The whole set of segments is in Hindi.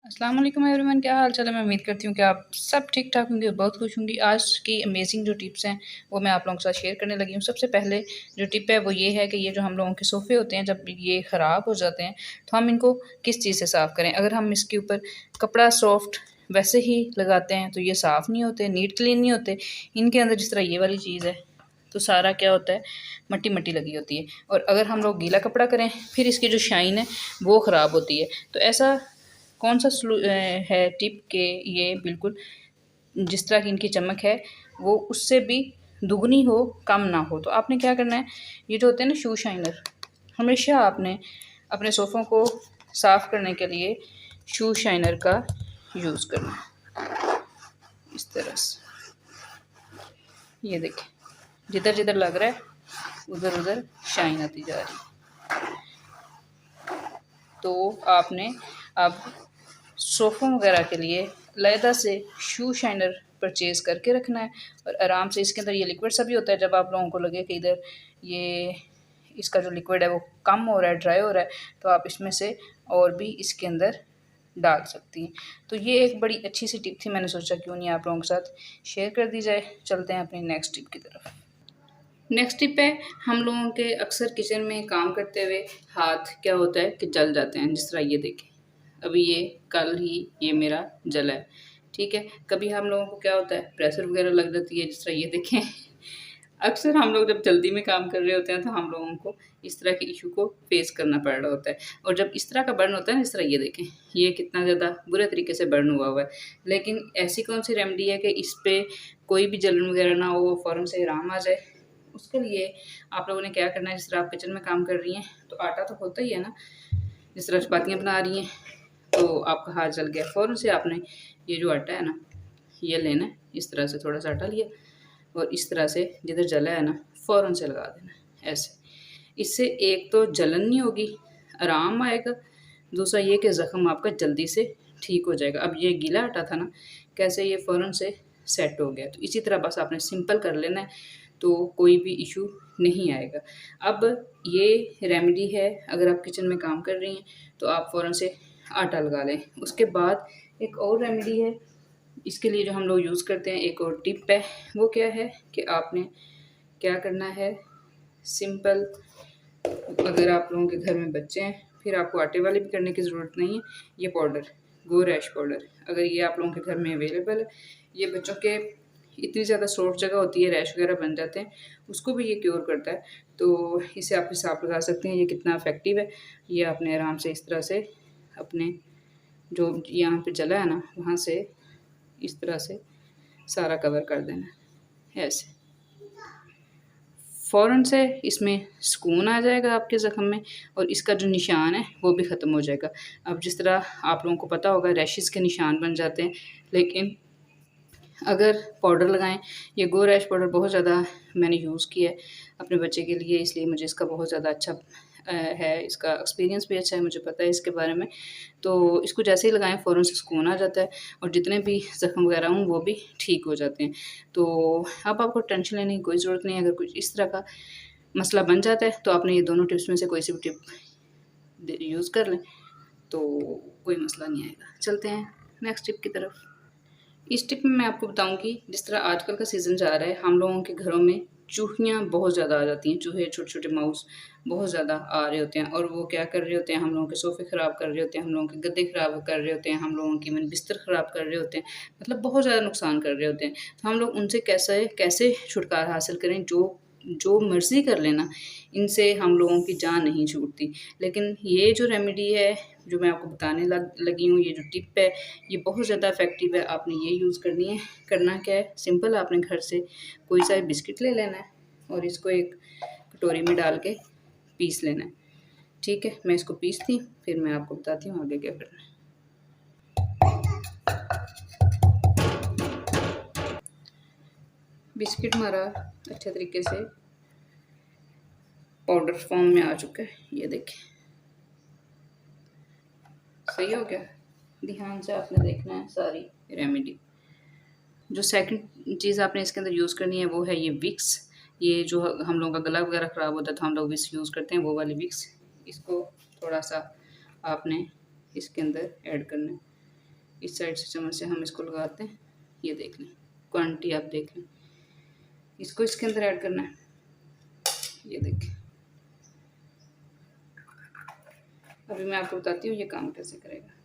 अस्सलाम वालेकुम एवरीवन, क्या हाल चाल है। मैं उम्मीद करती हूँ कि आप सब ठीक ठाक होंगे और बहुत खुश होंगी। आज की अमेजिंग जो टिप्स हैं वो मैं आप लोगों के साथ शेयर करने लगी हूँ। सबसे पहले जो टिप है वो ये है कि ये जो हम लोगों के सोफ़े होते हैं, जब ये ख़राब हो जाते हैं तो हम इनको किस चीज़ से साफ़ करें। अगर हम इसके ऊपर कपड़ा सॉफ्ट वैसे ही लगाते हैं तो ये साफ़ नहीं होते, नीट क्लीन नहीं होते। इनके अंदर जिस तरह ये वाली चीज़ है तो सारा क्या होता है, मट्टी मट्टी लगी होती है। और अगर हम लोग गीला कपड़ा करें फिर इसकी जो शाइन है वो ख़राब होती है। तो ऐसा कौन सा है टिप के ये बिल्कुल जिस तरह की इनकी चमक है वो उससे भी दुगनी हो, कम ना हो। तो आपने क्या करना है, ये जो होते हैं ना शू शाइनर, हमेशा आपने अपने सोफ़ों को साफ़ करने के लिए शू शाइनर का यूज़ करना है। इस तरह से ये देखें, जिधर जिधर लग रहा है उधर उधर शाइन आती जा रही है। तो आपने अब सोफ़ों वगैरह के लिए अलहदा से शू शाइनर परचेज़ करके रखना है और आराम से इसके अंदर ये लिक्विड सा भी होता है। जब आप लोगों को लगे कि इधर ये इसका जो लिक्विड है वो कम हो रहा है, ड्राई हो रहा है, तो आप इसमें से और भी इसके अंदर डाल सकती हैं। तो ये एक बड़ी अच्छी सी टिप थी, मैंने सोचा क्यों नहीं आप लोगों के साथ शेयर कर दी जाए। चलते हैं अपनी नेक्स्ट टिप की तरफ। नेक्स्ट टिप है, हम लोगों के अक्सर किचन में काम करते हुए हाथ क्या होता है कि जल जाते हैं। जिस तरह ये देखें, अभी ये कल ही ये मेरा जला है, ठीक है। कभी हम लोगों को क्या होता है, प्रेशर वगैरह लग जाती है। जिस तरह ये देखें अक्सर हम लोग जब जल्दी में काम कर रहे होते हैं तो हम लोगों को इस तरह के इशू को फेस करना पड़ रहा होता है। और जब इस तरह का बर्न होता है ना, इस तरह ये देखें, ये कितना ज़्यादा बुरे तरीके से बर्न हुआ हुआ है। लेकिन ऐसी कौन सी रेमेडी है कि इस पर कोई भी जलन वगैरह ना हो, फ़ौरन से आराम आ जाए। उसके लिए आप लोगों ने क्या करना है, जिस तरह आप किचन में काम कर रही हैं तो आटा तो होता ही है ना, जिस तरह चपातियाँ बना रही हैं तो आपका हाथ जल गया, फ़ौरन से आपने ये जो आटा है ना ये लेना है। इस तरह से थोड़ा सा आटा लिया और इस तरह से जिधर जला है ना फ़ौरन से लगा देना है ऐसे। इससे एक तो जलन नहीं होगी, आराम आएगा, दूसरा ये कि ज़ख्म आपका जल्दी से ठीक हो जाएगा। अब ये गीला आटा था ना, कैसे ये फ़ौरन से सेट हो गया। तो इसी तरह बस आपने सिंपल कर लेना है तो कोई भी इशू नहीं आएगा। अब ये रेमेडी है, अगर आप किचन में काम कर रही हैं तो आप फ़ौरन से आटा लगा लें। उसके बाद एक और रेमेडी है, इसके लिए जो हम लोग यूज़ करते हैं, एक और टिप है, वो क्या है कि आपने क्या करना है, सिंपल, अगर आप लोगों के घर में बच्चे हैं फिर आपको आटे वाली भी करने की ज़रूरत नहीं है। ये पाउडर, गो रैश पाउडर, अगर ये आप लोगों के घर में अवेलेबल है, ये बच्चों के इतनी ज़्यादा सॉफ्ट जगह होती है, रैश वगैरह बन जाते हैं, उसको भी ये क्योर करता है। तो इसे आप हिसाब लगा सकते हैं ये कितना इफ़ेक्टिव है। ये आपने आराम से इस तरह से अपने जो यहाँ पे जला है ना वहाँ से इस तरह से सारा कवर कर देना है ऐसे। फ़ौरन से इसमें सुकून आ जाएगा आपके ज़ख्म में और इसका जो निशान है वो भी ख़त्म हो जाएगा। अब जिस तरह आप लोगों को पता होगा रैशेज़ के निशान बन जाते हैं, लेकिन अगर पाउडर लगाएं, ये गो रैश पाउडर बहुत ज़्यादा मैंने यूज़ किया है अपने बच्चे के लिए, इसलिए मुझे इसका बहुत ज़्यादा अच्छा है, इसका एक्सपीरियंस भी अच्छा है, मुझे पता है इसके बारे में। तो इसको जैसे ही लगाएं फ़ौरन से सुकून आ जाता है और जितने भी ज़ख्म वगैरह हों वो भी ठीक हो जाते हैं। तो अब आपको टेंशन लेने की कोई ज़रूरत नहीं है। अगर कुछ इस तरह का मसला बन जाता है तो आपने ये दोनों टिप्स में से कोई सी भी टिप यूज़ कर लें तो कोई मसला नहीं आएगा। चलते हैं नेक्स्ट टिप की तरफ। इस टिप में मैं आपको बताऊँगी, जिस तरह आजकल का सीज़न जा रहा है, हम लोगों के घरों में चूहियाँ बहुत ज़्यादा आ जाती हैं। चूहे, छोटे-छोटे माउस बहुत ज़्यादा आ रहे होते हैं और वो क्या कर रहे होते हैं, हम लोगों के सोफ़े ख़राब कर रहे होते हैं, हम लोगों के गद्दे ख़राब कर रहे होते हैं, हम लोगों की बिस्तर ख़राब कर रहे होते हैं, मतलब बहुत ज़्यादा नुकसान कर रहे होते हैं। तो हम लोग उनसे कैसे कैसे छुटकारा हासिल करें, जो जो मर्ज़ी कर लेना, इनसे हम लोगों की जान नहीं छूटती। लेकिन ये जो रेमेडी है, जो मैं आपको बताने लगी हूँ, ये जो टिप है, ये बहुत ज़्यादा इफ़ेक्टिव है। आपने ये यूज़ करनी है। करना क्या है, सिंपल, आपने घर से कोई सा बिस्किट ले लेना है और इसको एक कटोरी में डाल के पीस लेना है, ठीक है। मैं इसको पीसती हूँ, फिर मैं आपको बताती हूँ आगे क्या करना है। बिस्किट हमारा अच्छे तरीके से पाउडर फॉर्म में आ चुका है, ये देखें, सही हो गया। ध्यान से आपने देखना है सारी रेमेडी। जो सेकंड चीज़ आपने इसके अंदर यूज़ करनी है वो है ये विक्स। ये जो हम लोगों का गला वगैरह ख़राब होता है तो हम लोग विक्स यूज़ करते हैं, वो वाली विक्स। इसको थोड़ा सा आपने इसके अंदर ऐड करना है, इस साइड से चम्मच से हम इसको लगाते हैं। ये देख लें, क्वांटिटी आप देख लें। इसको इसके अंदर ऐड करना है। ये देखें, अभी मैं आपको बताती हूँ ये काम कैसे करेगा।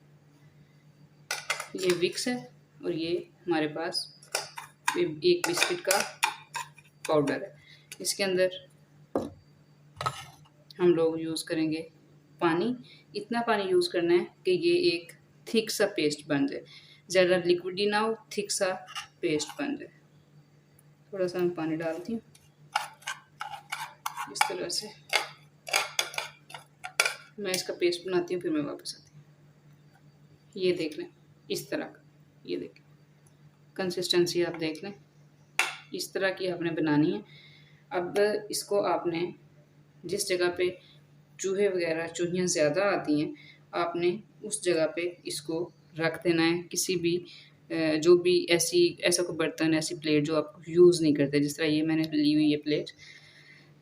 ये विक्स है और ये हमारे पास एक बिस्किट का पाउडर है। इसके अंदर हम लोग यूज़ करेंगे पानी। इतना पानी यूज़ करना है कि ये एक थिक सा पेस्ट बन जाए, ज़्यादा लिक्विडी ना हो, थिक सा पेस्ट बन जाए। थोड़ा सा मैं पानी डालती हूँ इस तरह से। मैं इसका पेस्ट बनाती हूँ, फिर मैं वापस आती हूँ। ये देख लें, इस तरह का, ये देखें कंसिस्टेंसी आप देख लें, इस तरह की आपने बनानी है। अब इसको आपने जिस जगह पे चूहे वगैरह चूहियाँ ज़्यादा आती हैं, आपने उस जगह पे इसको रख देना है। किसी भी जो भी ऐसा कोई बर्तन, ऐसी प्लेट जो आप यूज़ नहीं करते, जिस तरह ये मैंने ली हुई है प्लेट,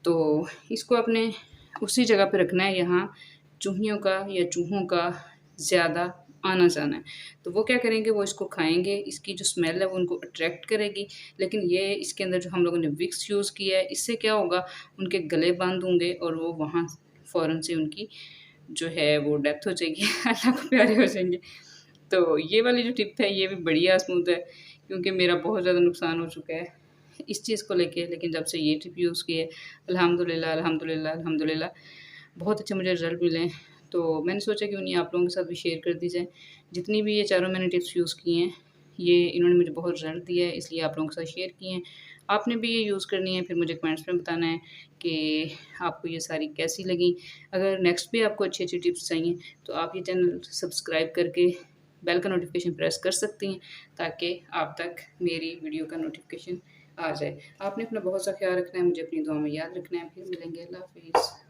तो इसको आपने उसी जगह पे रखना है। यहाँ चूहियों का या चूहों का ज़्यादा आना जाना है, तो वो क्या करेंगे, वो इसको खाएँगे, इसकी जो स्मेल है वो उनको अट्रैक्ट करेगी। लेकिन ये इसके अंदर जो हम लोगों ने विक्स यूज़ किया है, इससे क्या होगा, उनके गले बंद होंगे और वो वहाँ फ़ौरन से उनकी जो है वो डेथ हो जाएगी, अल्लाह को प्यारे हो जाएंगे। तो ये वाली जो टिप है ये भी बढ़िया स्मूथ है, क्योंकि मेरा बहुत ज़्यादा नुकसान हो चुका है इस चीज़ को लेके। लेकिन जब से ये टिप यूज़ की है, अल्हम्दुलिल्लाह अल्हम्दुलिल्लाह अल्हम्दुलिल्लाह बहुत अच्छे मुझे रिज़ल्ट मिले हैं। तो मैंने सोचा कि उन्हें आप लोगों के साथ भी शेयर कर दी जाए। जितनी भी ये चारों मैंने टिप्स यूज़ की हैं, ये इन्होंने मुझे बहुत रिज़ल्ट दिया है, इसलिए आप लोगों के साथ शेयर किए हैं। आपने भी ये यूज़ करनी है, फिर मुझे कमेंट्स में बताना है कि आपको ये सारी कैसी लगी। अगर नेक्स्ट भी आपको अच्छी-अच्छी टिप्स चाहिए, तो आप ये चैनल सब्सक्राइब करके बेल का नोटिफिकेशन प्रेस कर सकती हैं, ताकि आप तक मेरी वीडियो का नोटिफिकेशन आ जाए। आपने अपना बहुत सा ख्याल रखना है, मुझे अपनी दुआ में याद रखना है। फिर मिलेंगे, अल्लाह हाफ़िज़।